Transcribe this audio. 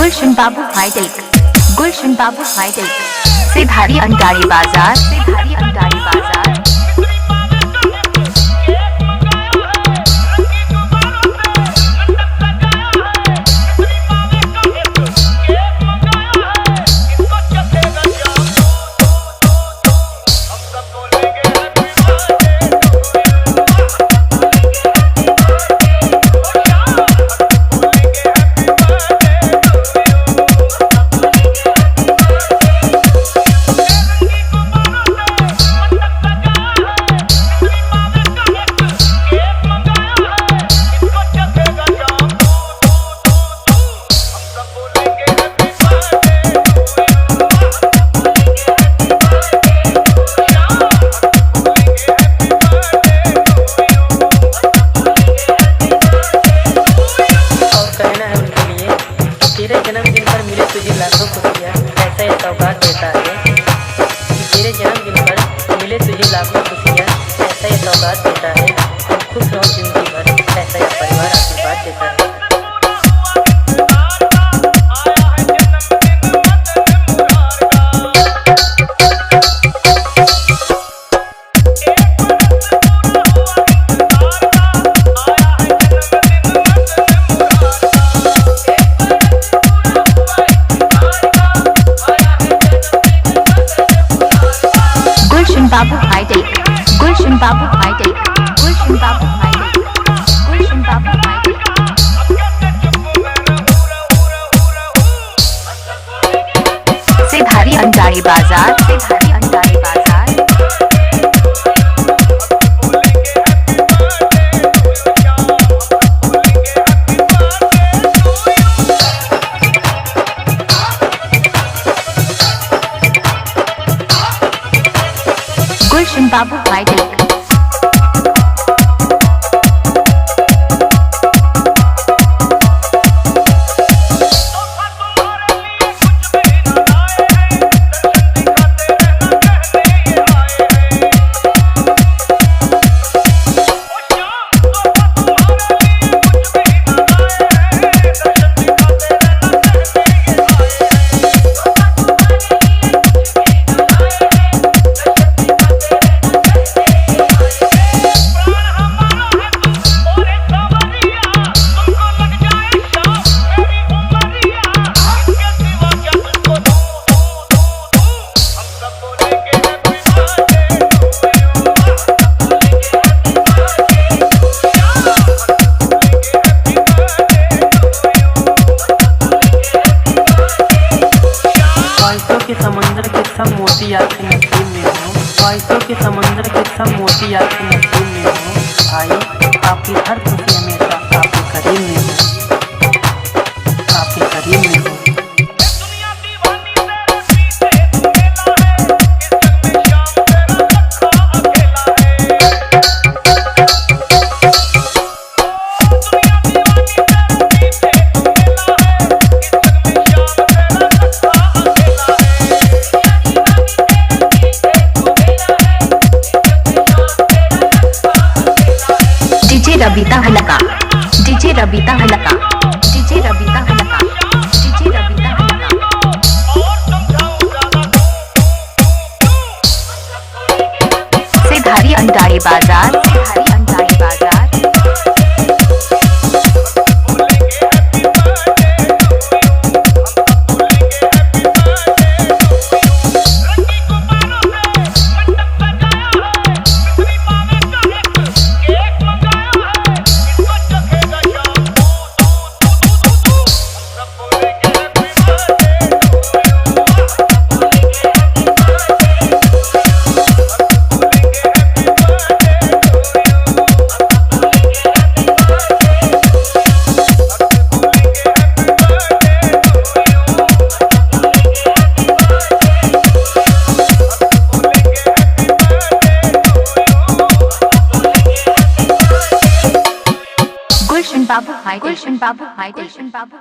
गुलशन बाबू हाईटेक, गुलशन बाबू हाईटेक से धारी अंटारी बाजार, से धारी अंटारी बाजार। तेरे जन्मदिन पर मिले तुझे लाखों खुशियाँ, ऐसा ये सौगात देता है। तेरे जन्मदिन पर मिले तुझे लाखों खुशियाँ, ऐसा ये सौगात देता है। तुम खुश रहो जिंदगी भर, ऐसा यह परिवार आशीर्वाद देता है। गुलशन बाबू हाईटेक, गुलशन बाबू हाईटेक, गुलशन बाबू हाईटेक, गुलशन बाबू हाईटेक से धारी अंटारी बाजार, से धारी अंटारी बाजार। गुलशन बाबू हाईटेक, समंदर के सब मोती आपके नसीब में हो, ख्वाहिशों के समंदर के सब मोती आपके नसीब में हो। भाई आपकी हर खुशी हमेशा आपके करीब में हो, आपके करीब में हो। रबीता हलका, डीजे रबीता हलका, डीजे रबीता हलका, डीजे रबीता हलका से धारी अंटारी बाजार, से धारी अंटारी बाजार। गुलशन बाबू हाईटेक, गुलशन बाबू हाईटेक, गुलशन बाबू।